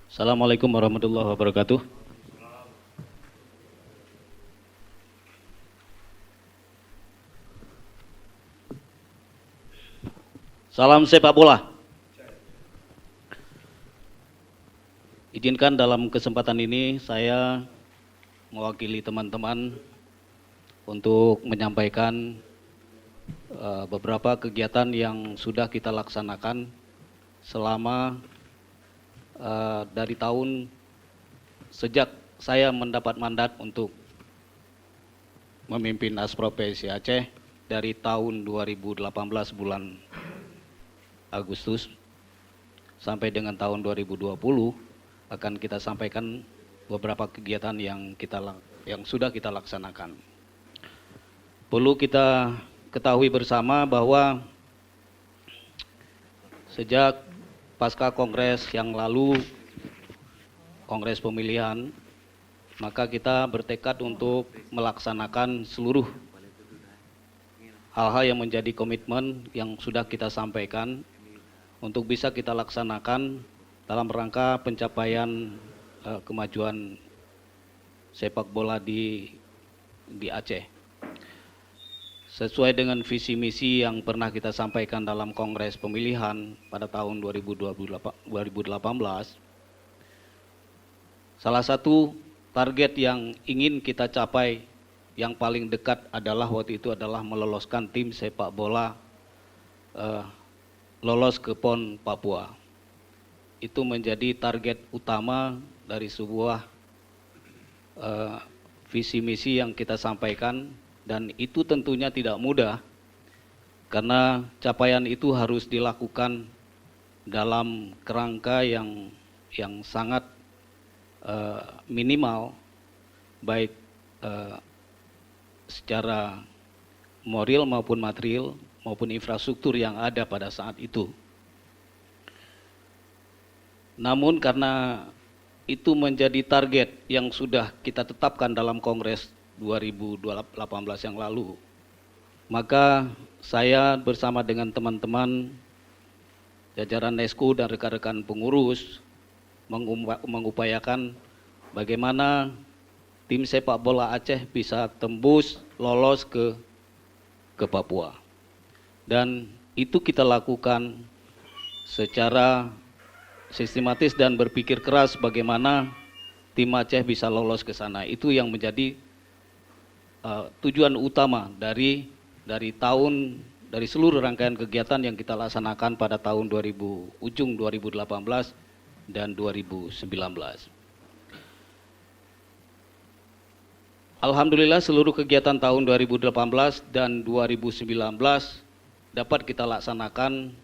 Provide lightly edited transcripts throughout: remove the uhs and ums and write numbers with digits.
Assalamualaikum warahmatullahi wabarakatuh. Salam sepak bola. Izinkan dalam kesempatan ini saya mewakili teman-teman untuk menyampaikan beberapa kegiatan yang sudah kita laksanakan selama dari tahun sejak saya mendapat mandat untuk memimpin Asprop PSI Aceh dari tahun 2018 bulan Agustus sampai dengan tahun 2020 akan kita sampaikan beberapa kegiatan yang sudah kita laksanakan. Perlu kita ketahui bersama bahwa sejak pasca kongres yang lalu, kongres pemilihan, maka kita bertekad untuk melaksanakan seluruh hal-hal yang menjadi komitmen yang sudah kita sampaikan untuk bisa kita laksanakan dalam rangka pencapaian kemajuan sepak bola di Aceh. Sesuai dengan visi misi yang pernah kita sampaikan dalam kongres pemilihan pada tahun 2018, salah satu target yang ingin kita capai yang paling dekat adalah waktu itu adalah meloloskan tim sepak bola lolos ke PON Papua. Itu menjadi target utama dari sebuah visi misi yang kita sampaikan, dan itu tentunya tidak mudah karena capaian itu harus dilakukan dalam kerangka yang sangat minimal, baik secara moral maupun material maupun infrastruktur yang ada pada saat itu. Namun karena itu menjadi target yang sudah kita tetapkan dalam Kongres 2018 yang lalu, maka saya bersama dengan teman-teman jajaran Nesku dan rekan-rekan pengurus mengupayakan bagaimana tim sepak bola Aceh bisa tembus lolos ke Papua. Dan itu kita lakukan secara sistematis dan berpikir keras bagaimana tim Aceh bisa lolos ke sana. Itu yang menjadi tujuan utama dari seluruh rangkaian kegiatan yang kita laksanakan pada tahun ujung 2018 dan 2019. Alhamdulillah seluruh kegiatan tahun 2018 dan 2019 dapat kita laksanakan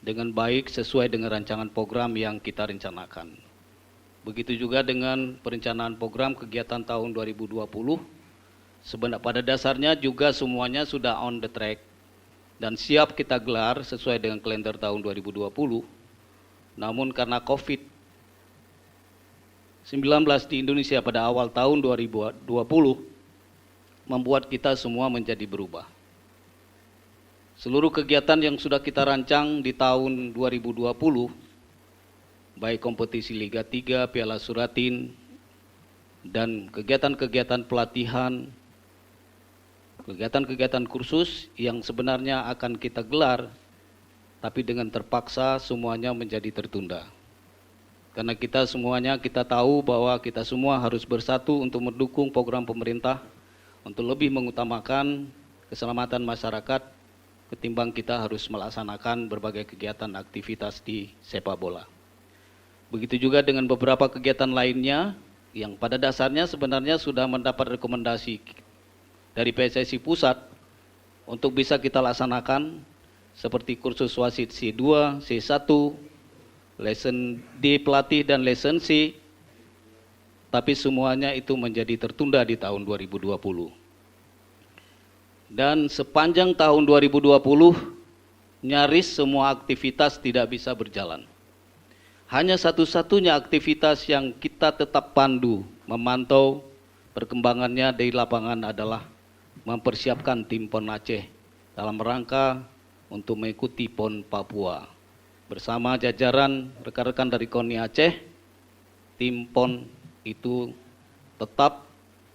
dengan baik sesuai dengan rancangan program yang kita rencanakan. Begitu juga dengan perencanaan program kegiatan tahun 2020, sebenarnya pada dasarnya juga semuanya sudah on the track dan siap kita gelar sesuai dengan kalender tahun 2020. Namun karena COVID-19 di Indonesia pada awal tahun 2020 membuat kita semua menjadi berubah. Seluruh kegiatan yang sudah kita rancang di tahun 2020, baik kompetisi Liga 3, Piala Suratin, dan kegiatan-kegiatan pelatihan, kegiatan-kegiatan kursus yang sebenarnya akan kita gelar, tapi dengan terpaksa semuanya menjadi tertunda. Karena kita tahu bahwa kita semua harus bersatu untuk mendukung program pemerintah, untuk lebih mengutamakan keselamatan masyarakat, ketimbang kita harus melaksanakan berbagai kegiatan aktivitas di sepak bola. Begitu juga dengan beberapa kegiatan lainnya yang pada dasarnya sebenarnya sudah mendapat rekomendasi dari PSSI Pusat untuk bisa kita laksanakan, seperti kursus wasit C2, C1, lesson D pelatih dan lesson C, tapi semuanya itu menjadi tertunda di tahun 2020. Dan sepanjang tahun 2020 nyaris semua aktivitas tidak bisa berjalan. Hanya satu-satunya aktivitas yang kita tetap pandu, memantau perkembangannya di lapangan adalah mempersiapkan tim PON Aceh dalam rangka untuk mengikuti PON Papua. Bersama jajaran rekan-rekan dari KONI Aceh tim PON itu tetap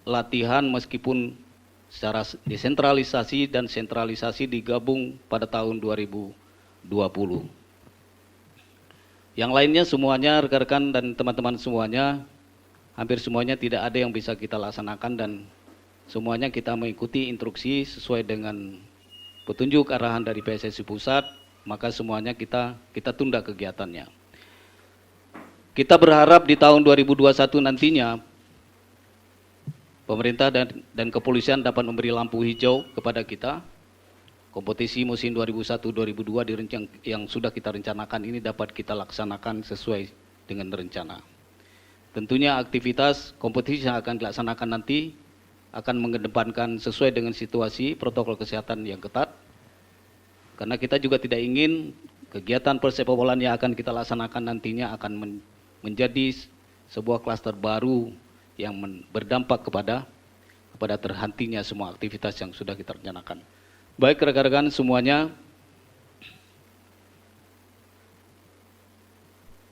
latihan meskipun secara desentralisasi dan sentralisasi digabung pada tahun 2020. Yang lainnya semuanya rekan-rekan dan teman-teman semuanya, hampir semuanya tidak ada yang bisa kita laksanakan dan semuanya kita mengikuti instruksi sesuai dengan petunjuk arahan dari PSSI Pusat, maka semuanya kita tunda kegiatannya. Kita berharap di tahun 2021 nantinya pemerintah dan kepolisian dapat memberi lampu hijau kepada kita. Kompetisi musim 2001-2002 yang sudah kita rencanakan ini dapat kita laksanakan sesuai dengan rencana. Tentunya aktivitas kompetisi yang akan dilaksanakan nanti akan mengedepankan sesuai dengan situasi protokol kesehatan yang ketat. Karena kita juga tidak ingin kegiatan persepak bola yang akan kita laksanakan nantinya akan menjadi sebuah klaster baru yang berdampak kepada terhentinya semua aktivitas yang sudah kita rencanakan. Baik rekan-rekan semuanya,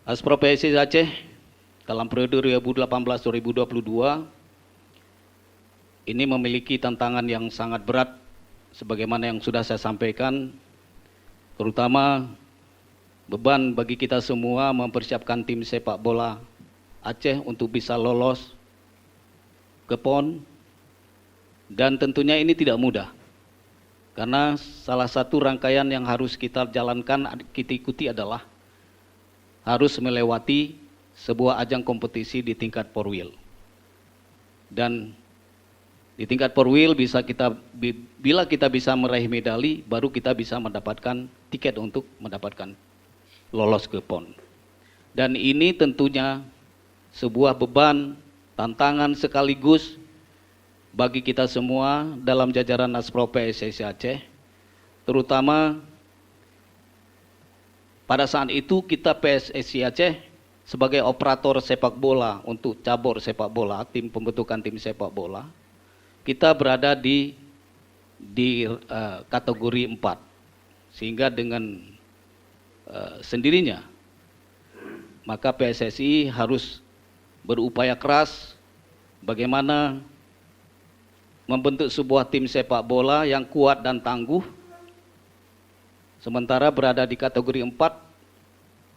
Aspro PSSI Aceh dalam periode 2018-2022 ini memiliki tantangan yang sangat berat sebagaimana yang sudah saya sampaikan, terutama beban bagi kita semua mempersiapkan tim sepak bola Aceh untuk bisa lolos ke PON, dan tentunya ini tidak mudah. Karena salah satu rangkaian yang harus kita jalankan, kita ikuti adalah harus melewati sebuah ajang kompetisi di tingkat Porwil. Dan di tingkat Porwil bila kita bisa meraih medali, baru kita bisa mendapatkan tiket untuk mendapatkan lolos ke PON. Dan ini tentunya sebuah beban, tantangan sekaligus bagi kita semua dalam jajaran Aspro PSSI Aceh, terutama pada saat itu kita PSSI Aceh sebagai operator sepak bola untuk cabur sepak bola, tim pembentukan tim sepak bola, kita berada di kategori 4, sehingga dengan sendirinya maka PSSI harus berupaya keras bagaimana membentuk sebuah tim sepak bola yang kuat dan tangguh, sementara berada di kategori 4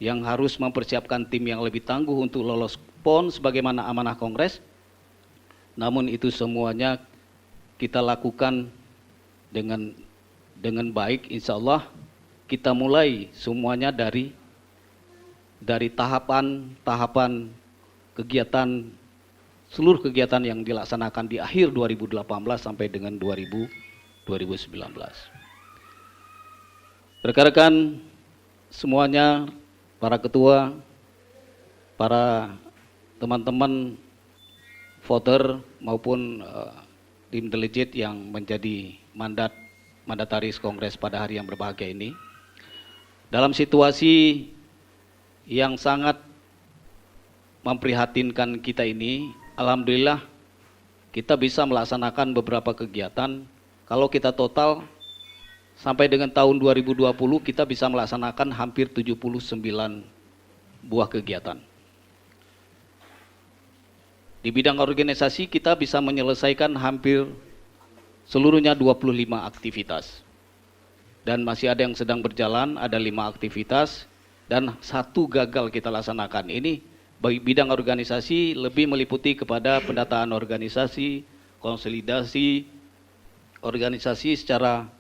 yang harus mempersiapkan tim yang lebih tangguh untuk lolos PON sebagaimana amanah Kongres. Namun itu semuanya kita lakukan dengan baik, insya Allah. Kita mulai semuanya dari tahapan kegiatan, seluruh kegiatan yang dilaksanakan di akhir 2018 sampai dengan 2019. Rekan-rekan semuanya, para ketua, para teman-teman voter maupun tim delegate yang menjadi mandataris Kongres pada hari yang berbahagia ini, dalam situasi yang sangat memprihatinkan kita ini, alhamdulillah kita bisa melaksanakan beberapa kegiatan. Kalau kita total sampai dengan tahun 2020 kita bisa melaksanakan hampir 79 buah kegiatan. Di bidang organisasi kita bisa menyelesaikan hampir seluruhnya 25 aktivitas. Dan masih ada yang sedang berjalan, ada 5 aktivitas dan 1 gagal kita laksanakan. Ini bagi bidang organisasi lebih meliputi kepada pendataan organisasi, konsolidasi organisasi secara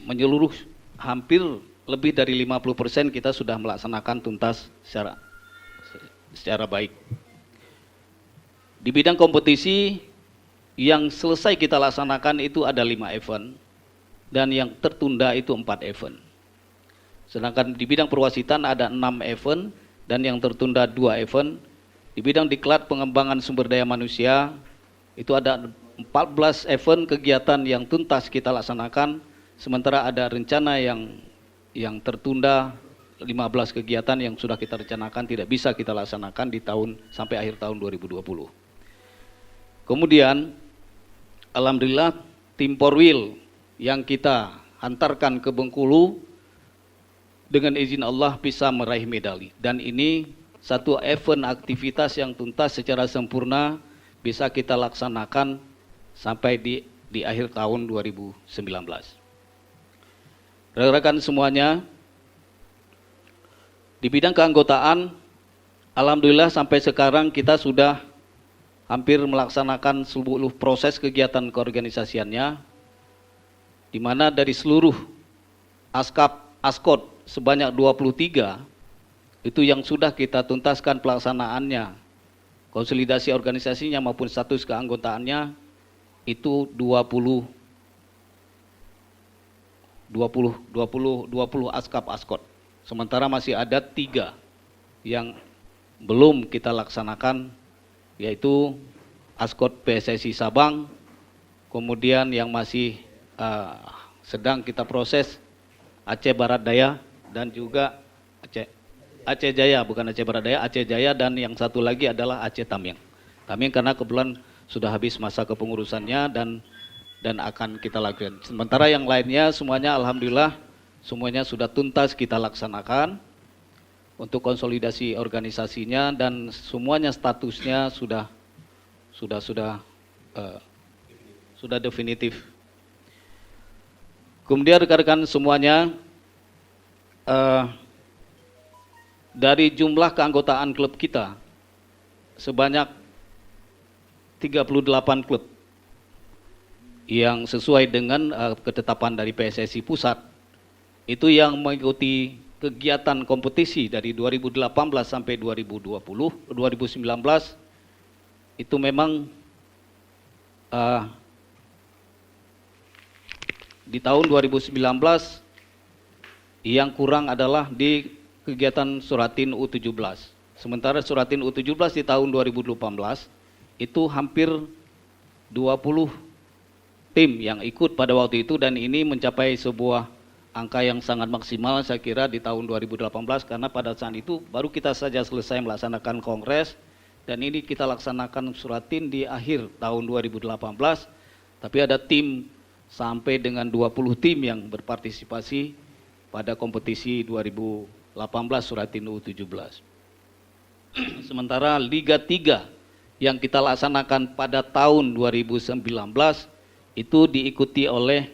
menyeluruh, hampir lebih dari 50% kita sudah melaksanakan tuntas secara baik. Di bidang kompetisi yang selesai kita laksanakan itu ada 5 event dan yang tertunda itu 4 event. Sedangkan di bidang perwasitan ada 6 event dan yang tertunda 2 event. Di bidang diklat pengembangan sumber daya manusia itu ada 14 event kegiatan yang tuntas kita laksanakan, sementara ada rencana yang tertunda 15 kegiatan yang sudah kita rencanakan tidak bisa kita laksanakan di tahun sampai akhir tahun 2020. Kemudian alhamdulillah tim Porwil yang kita hantarkan ke Bengkulu dengan izin Allah bisa meraih medali, dan ini satu event aktivitas yang tuntas secara sempurna bisa kita laksanakan sampai di akhir tahun 2019. Rekan-rekan semuanya, di bidang keanggotaan, alhamdulillah sampai sekarang kita sudah hampir melaksanakan seluruh proses kegiatan keorganisasiannya, di mana dari seluruh ASKOD sebanyak 23 itu yang sudah kita tuntaskan pelaksanaannya, konsolidasi organisasinya maupun status keanggotaannya itu 20 ASKOD. Sementara masih ada 3 yang belum kita laksanakan, yaitu ASKOD PSSI Sabang, kemudian yang masih sedang kita proses Aceh Barat Daya, dan juga Aceh Jaya, bukan Aceh Barat Daya, Aceh Jaya, dan yang satu lagi adalah Aceh Tamiang. Tamiang karena kebetulan sudah habis masa kepengurusannya dan akan kita lakukan. Sementara yang lainnya semuanya alhamdulillah semuanya sudah tuntas kita laksanakan untuk konsolidasi organisasinya, dan semuanya statusnya sudah definitif. Kemudian rekan-rekan semuanya, dari jumlah keanggotaan klub kita sebanyak 38 klub yang sesuai dengan ketetapan dari PSSI Pusat, itu yang mengikuti kegiatan kompetisi dari 2018 sampai 2019 itu memang di tahun 2019 yang kurang adalah di kegiatan Suratin U17. Sementara Suratin U17 di tahun 2018 itu hampir 20 tim yang ikut pada waktu itu, dan ini mencapai sebuah angka yang sangat maksimal saya kira di tahun 2018, karena pada saat itu baru kita saja selesai melaksanakan kongres, dan ini kita laksanakan Suratin di akhir tahun 2018, tapi ada tim sampai dengan 20 tim yang berpartisipasi pada kompetisi 2018 Suratin U17. Sementara Liga 3 yang kita laksanakan pada tahun 2019 itu diikuti oleh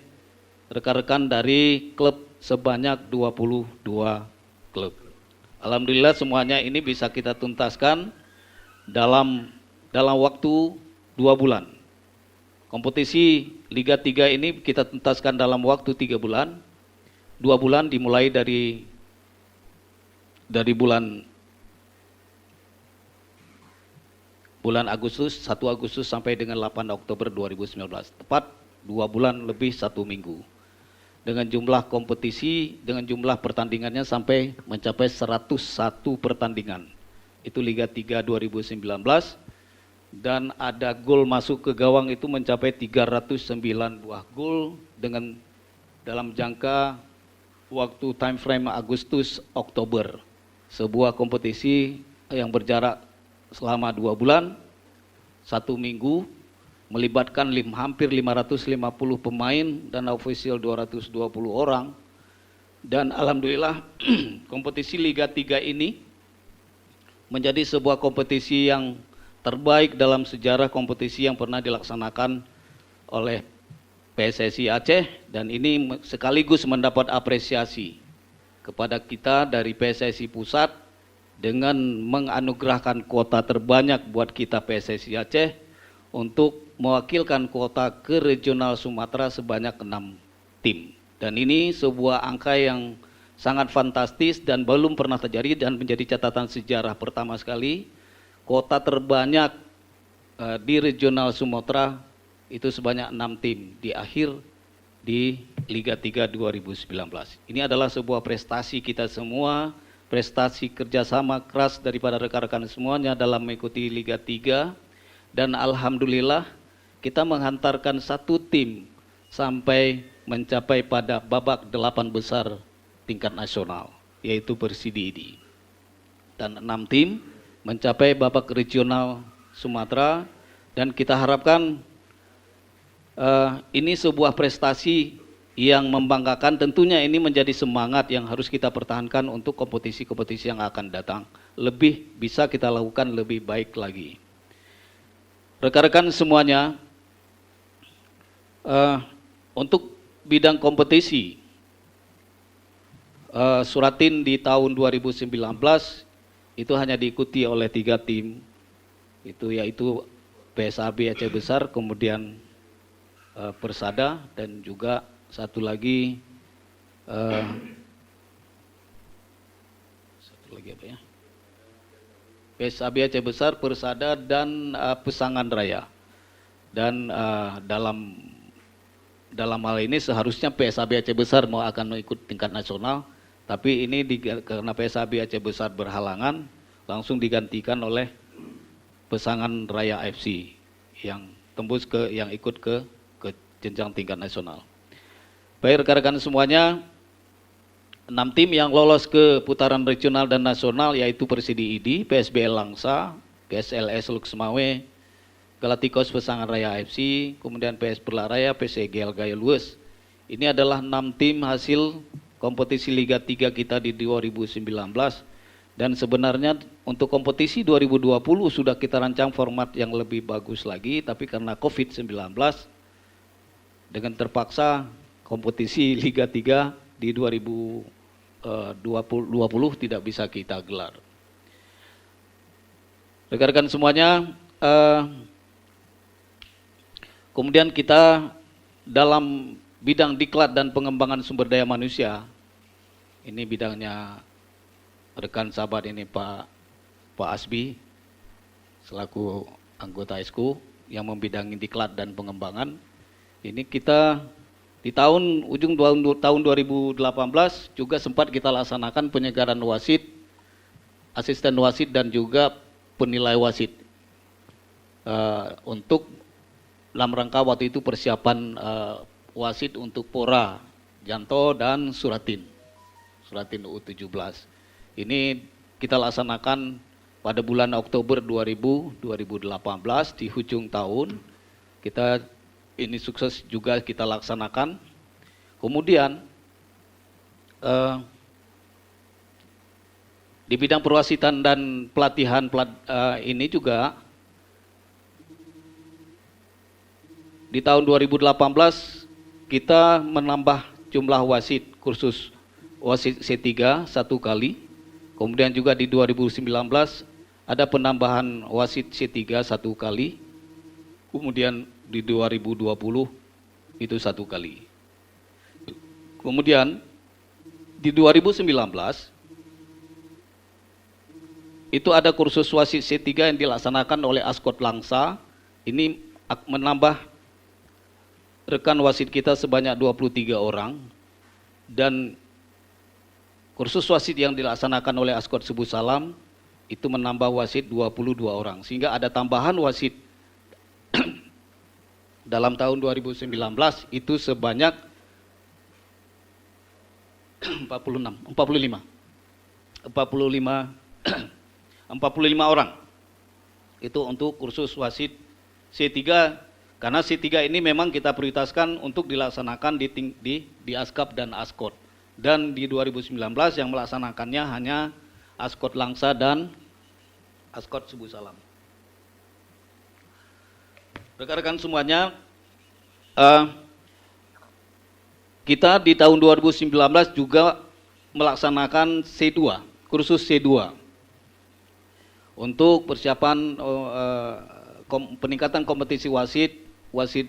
rekan-rekan dari klub sebanyak 22 klub. Alhamdulillah semuanya ini bisa kita tuntaskan dalam waktu 2 bulan. Kompetisi Liga 3 ini kita tuntaskan dalam waktu 3 bulan. 2 bulan dimulai dari bulan Agustus, 1 Agustus sampai dengan 8 Oktober 2019. Tepat 2 bulan lebih 1 minggu. Dengan jumlah kompetisi, dengan jumlah pertandingannya sampai mencapai 101 pertandingan. Itu Liga 3 2019, dan ada gol masuk ke gawang itu mencapai 309 buah gol dengan dalam jangka waktu time frame Agustus Oktober. Sebuah kompetisi yang berjarak selama 2 bulan, 1 minggu, melibatkan hampir 550 pemain dan ofisial 220 orang. Dan alhamdulillah kompetisi Liga 3 ini menjadi sebuah kompetisi yang terbaik dalam sejarah kompetisi yang pernah dilaksanakan oleh PSSI Aceh, dan ini sekaligus mendapat apresiasi kepada kita dari PSSI Pusat dengan menganugerahkan kuota terbanyak buat kita PSSI Aceh untuk mewakilkan kuota ke regional Sumatera sebanyak 6 tim. Dan ini sebuah angka yang sangat fantastis dan belum pernah terjadi, dan menjadi catatan sejarah pertama sekali kuota terbanyak di regional Sumatera itu sebanyak 6 tim di akhir di Liga 3 2019. Ini adalah sebuah prestasi kita semua, prestasi kerjasama keras daripada rekan-rekan semuanya dalam mengikuti Liga 3, dan alhamdulillah kita menghantarkan 1 tim sampai mencapai pada babak 8 besar tingkat nasional, yaitu Persidi. Dan 6 tim mencapai babak regional Sumatera, dan kita harapkan ini sebuah prestasi yang membanggakan. Tentunya ini menjadi semangat yang harus kita pertahankan untuk kompetisi-kompetisi yang akan datang bisa kita lakukan lebih baik lagi. Rekan-rekan semuanya, untuk bidang kompetisi, Suratin di tahun 2019 itu hanya diikuti oleh 3 tim, yaitu PSAB Aceh Besar, kemudian Persada, dan juga satu lagi apa ya? PSAB Aceh Besar, Persada, dan Pesangan Raya. Dan dalam hal ini seharusnya PSAB Aceh Besar akan mengikut tingkat nasional, tapi ini karena PSAB Aceh Besar berhalangan, langsung digantikan oleh Pesangan Raya FC yang ikut ke jenjang tingkat nasional. Baik rekan-rekan semuanya, 6 tim yang lolos ke putaran regional dan nasional yaitu Persidi ID, PSBL Langsa, PSLS Luxmawe, Galacticos Pesangan Raya FC, kemudian PS Perlaraya, PSEGL Gaya Lues. Ini adalah 6 tim hasil kompetisi Liga 3 kita di 2019, dan sebenarnya untuk kompetisi 2020 sudah kita rancang format yang lebih bagus lagi, tapi karena COVID-19 dengan terpaksa kompetisi Liga 3 di 2020 tidak bisa kita gelar. Rekan-rekan semuanya, kemudian kita dalam bidang diklat dan pengembangan sumber daya manusia, ini bidangnya rekan sahabat ini Pak Asbi selaku anggota ESKU yang membidangi diklat dan pengembangan. Ini kita di ujung tahun 2018 juga sempat kita laksanakan penyegaran wasit, asisten wasit, dan juga penilai wasit untuk dalam rangka waktu itu persiapan wasit untuk Pora, Janto, dan Suratin U17. Ini kita laksanakan pada bulan Oktober 2018 di ujung tahun. Ini sukses juga kita laksanakan. Kemudian di bidang perwasitan dan pelatihan ini juga di tahun 2018 kita menambah jumlah wasit, kursus wasit C3 1 kali. Kemudian juga di 2019 ada penambahan wasit C3 1 kali. Kemudian di 2020 itu 1 kali. Kemudian di 2019 itu ada kursus wasit C3 yang dilaksanakan oleh Askot Langsa. Ini menambah rekan wasit kita sebanyak 23 orang, dan kursus wasit yang dilaksanakan oleh Askot Subuh Salam itu menambah wasit 22 orang, sehingga ada tambahan wasit dalam tahun 2019 itu sebanyak 45 orang. Itu untuk kursus wasit C3, karena C3 ini memang kita prioritaskan untuk dilaksanakan di Askap dan Askot. Dan di 2019 yang melaksanakannya hanya Askot Langsa dan Askot Subuh Salam. Rekan-rekan semuanya, kita di tahun 2019 juga melaksanakan C2, kursus C2 untuk persiapan peningkatan kompetisi wasit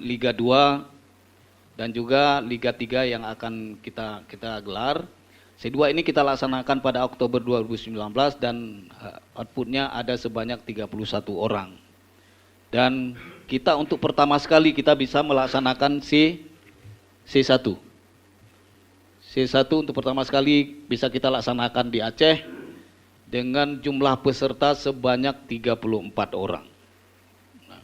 Liga 2 dan juga Liga 3 yang akan kita gelar. C2 ini kita laksanakan pada Oktober 2019 dan outputnya ada sebanyak 31 orang. Dan kita untuk pertama sekali kita bisa melaksanakan C1. C1 untuk pertama sekali bisa kita laksanakan di Aceh dengan jumlah peserta sebanyak 34 orang. Nah,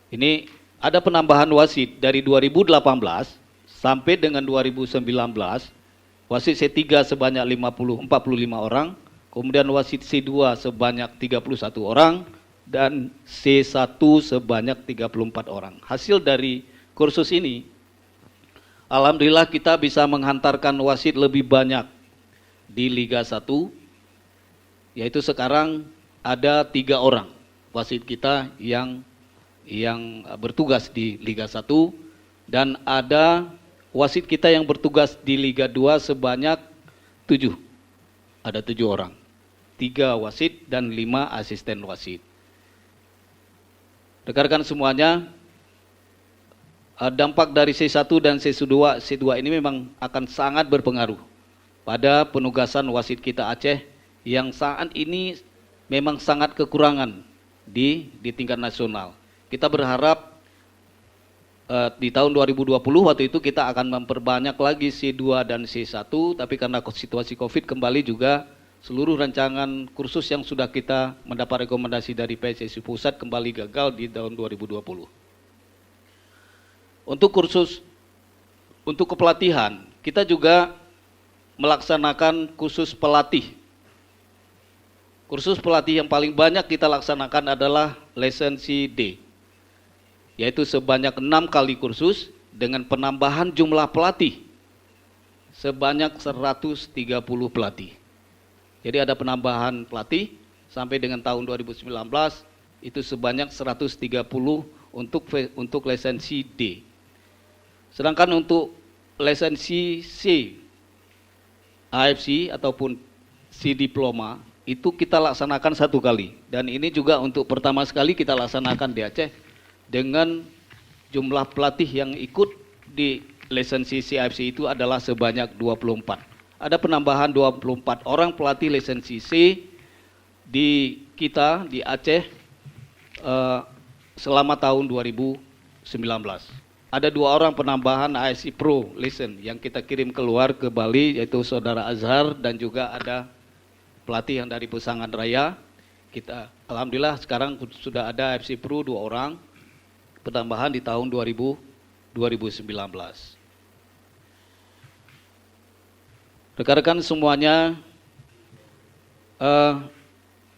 ini ada penambahan wasit dari 2018 sampai dengan 2019. Wasit C3 sebanyak 45 orang, kemudian wasit C2 sebanyak 31 orang, dan C1 sebanyak 34 orang. Hasil dari kursus ini, alhamdulillah kita bisa menghantarkan wasit lebih banyak di Liga 1 yaitu sekarang ada 3 orang wasit kita yang bertugas di Liga 1 dan ada wasit kita yang bertugas di Liga 2 sebanyak 7. Ada 7 orang. 3 wasit dan 5 asisten wasit. Rekan-rekan semuanya, dampak dari C1 dan C2 ini memang akan sangat berpengaruh pada penugasan wasit kita Aceh yang saat ini memang sangat kekurangan di tingkat nasional. Kita berharap di tahun 2020 waktu itu kita akan memperbanyak lagi C2 dan C1, tapi karena situasi Covid kembali juga seluruh rancangan kursus yang sudah kita mendapat rekomendasi dari PSSI Pusat kembali gagal di tahun 2020. Untuk kepelatihan, kita juga melaksanakan kursus pelatih. Kursus pelatih yang paling banyak kita laksanakan adalah lisensi D, yaitu sebanyak 6 kali kursus dengan penambahan jumlah pelatih sebanyak 130 pelatih. Jadi ada penambahan pelatih sampai dengan tahun 2019 itu sebanyak 130 untuk lisensi D. Sedangkan untuk lisensi C, AFC ataupun C diploma itu kita laksanakan 1 kali. Dan ini juga untuk pertama sekali kita laksanakan di Aceh dengan jumlah pelatih yang ikut di lisensi CAFC itu adalah sebanyak 24. Ada penambahan 24 orang pelatih lisensi C di kita di Aceh selama tahun 2019. Ada 2 orang penambahan ASI Pro Listen yang kita kirim keluar ke Bali, yaitu Saudara Azhar dan juga ada pelatih yang dari Pesangan Raya. Kita alhamdulillah sekarang sudah ada AFC Pro 2 orang penambahan di tahun 2019. Rekan-rekan semuanya,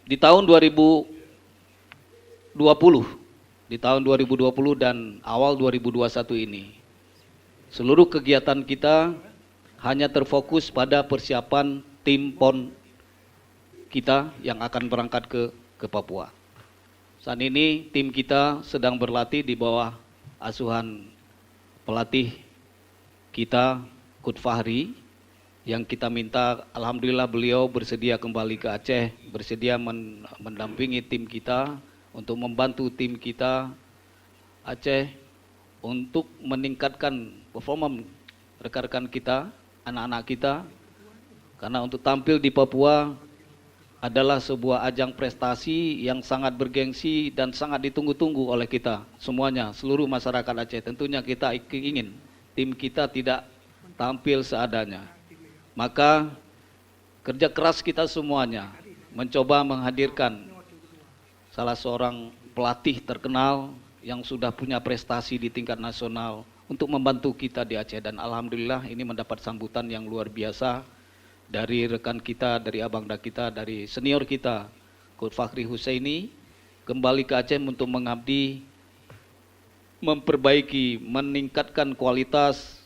di tahun 2020 dan awal 2021 ini, seluruh kegiatan kita hanya terfokus pada persiapan tim PON kita yang akan berangkat ke Papua. Saat ini tim kita sedang berlatih di bawah asuhan pelatih kita Kut Fahri, yang kita minta, alhamdulillah beliau bersedia kembali ke Aceh, bersedia mendampingi tim kita untuk membantu tim kita Aceh untuk meningkatkan performa rekan-rekan kita, anak-anak kita, karena untuk tampil di Papua adalah sebuah ajang prestasi yang sangat bergengsi dan sangat ditunggu-tunggu oleh kita semuanya, seluruh masyarakat Aceh. Tentunya kita ingin tim kita tidak tampil seadanya. Maka kerja keras kita semuanya mencoba menghadirkan salah seorang pelatih terkenal yang sudah punya prestasi di tingkat nasional untuk membantu kita di Aceh, dan alhamdulillah ini mendapat sambutan yang luar biasa dari rekan kita, dari abangda kita, dari senior kita Kut Fakhri Husaini kembali ke Aceh untuk mengabdi, memperbaiki, meningkatkan kualitas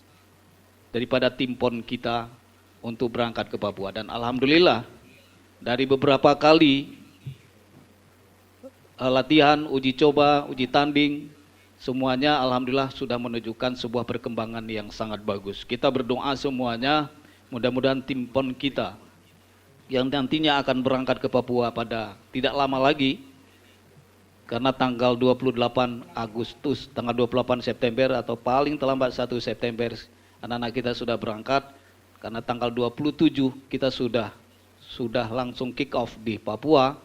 daripada tim PON kita untuk berangkat ke Papua. Dan alhamdulillah dari beberapa kali latihan, uji coba, uji tanding, semuanya alhamdulillah sudah menunjukkan sebuah perkembangan yang sangat bagus. Kita berdoa semuanya, mudah-mudahan tim PON kita yang nantinya akan berangkat ke Papua pada tidak lama lagi, karena tanggal 28 Agustus, tanggal 28 September atau paling terlambat 1 September anak-anak kita sudah berangkat. Karena tanggal 27 kita sudah langsung kick off di Papua.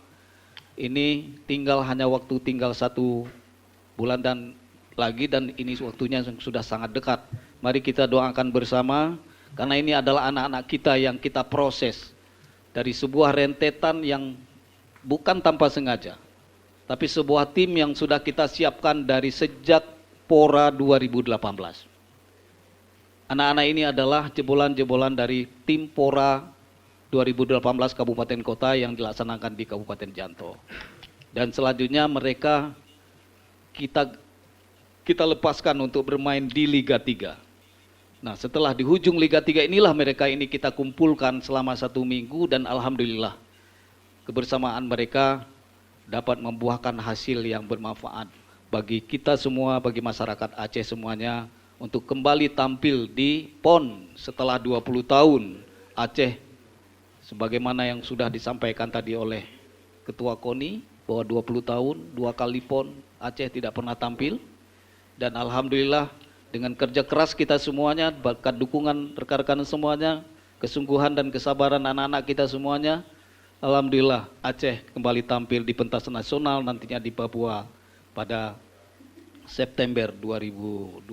Ini hanya waktu tinggal 1 bulan dan ini waktunya sudah sangat dekat. Mari kita doakan bersama, karena ini adalah anak-anak kita yang kita proses dari sebuah rentetan yang bukan tanpa sengaja, tapi sebuah tim yang sudah kita siapkan dari sejak Pora 2018. Anak-anak ini adalah jebolan-jebolan dari tim Pora 2018 Kabupaten Kota yang dilaksanakan di Kabupaten Janto. Dan selanjutnya mereka kita lepaskan untuk bermain di Liga 3. Nah, setelah di ujung Liga 3 inilah mereka ini kita kumpulkan selama 1 minggu, dan alhamdulillah kebersamaan mereka dapat membuahkan hasil yang bermanfaat bagi kita semua, bagi masyarakat Aceh semuanya, untuk kembali tampil di PON setelah 20 tahun Aceh, sebagaimana yang sudah disampaikan tadi oleh Ketua KONI, bahwa 20 tahun, 2 kali PON, Aceh tidak pernah tampil. Dan alhamdulillah dengan kerja keras kita semuanya, berkat dukungan rekan-rekan semuanya, kesungguhan dan kesabaran anak-anak kita semuanya, alhamdulillah Aceh kembali tampil di pentas nasional nantinya di Papua pada September 2021.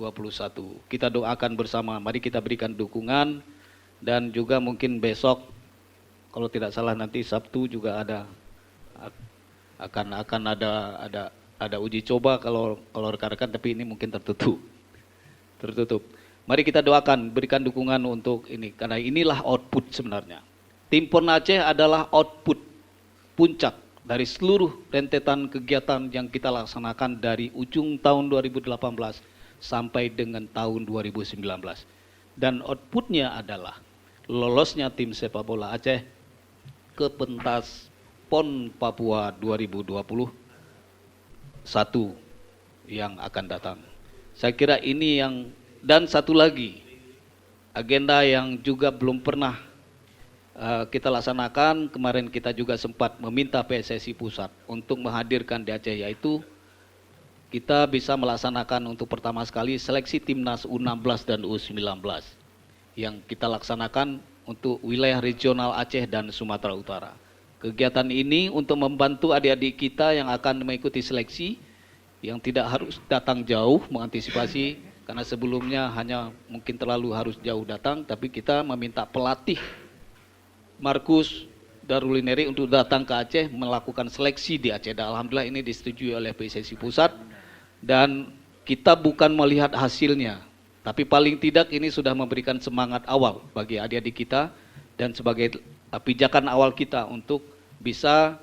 Kita doakan bersama, mari kita berikan dukungan, dan juga mungkin besok, kalau tidak salah nanti Sabtu juga akan ada uji coba kalau rekan-rekan, tapi ini mungkin tertutup. Mari kita doakan, berikan dukungan untuk ini, karena inilah output sebenarnya. Tim PON Aceh adalah output puncak dari seluruh rentetan kegiatan yang kita laksanakan dari ujung tahun 2018 sampai dengan tahun 2019. Dan outputnya adalah lolosnya tim sepak bola Aceh ke pentas PON Papua 2021 yang akan datang. Saya kira ini yang, dan satu lagi agenda yang juga belum pernah kita laksanakan, kemarin kita juga sempat meminta PSSI Pusat untuk menghadirkan di Aceh, yaitu kita bisa melaksanakan untuk pertama sekali seleksi timnas U16 dan U19 yang kita laksanakan untuk wilayah regional Aceh dan Sumatera Utara. Kegiatan ini untuk membantu adik-adik kita yang akan mengikuti seleksi, yang tidak harus datang jauh mengantisipasi, karena sebelumnya hanya mungkin terlalu harus jauh datang, tapi kita meminta pelatih Markus Darulineri untuk datang ke Aceh melakukan seleksi di Aceh. Dan alhamdulillah ini disetujui oleh PSSI Pusat, dan kita bukan melihat hasilnya, tapi paling tidak ini sudah memberikan semangat awal bagi adik-adik kita dan sebagai pijakan awal kita untuk bisa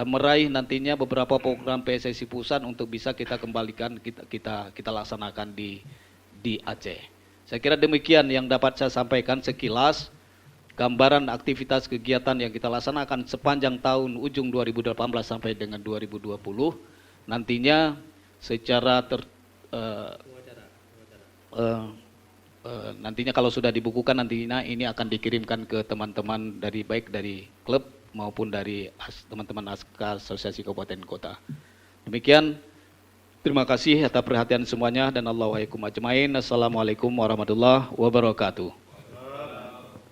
meraih nantinya beberapa program PSSI Pusat untuk bisa kita kembalikan, kita laksanakan di Aceh. Saya kira demikian yang dapat saya sampaikan sekilas gambaran aktivitas kegiatan yang kita laksanakan sepanjang tahun ujung 2018 sampai dengan 2020. Nantinya secara nantinya kalau sudah dibukukan, nantinya ini akan dikirimkan ke teman-teman dari baik dari klub maupun dari teman-teman Asosiasi Kabupaten Kota. Demikian, terima kasih atas perhatian semuanya, dan Allahu a'lam. Assalamualaikum warahmatullahi wabarakatuh.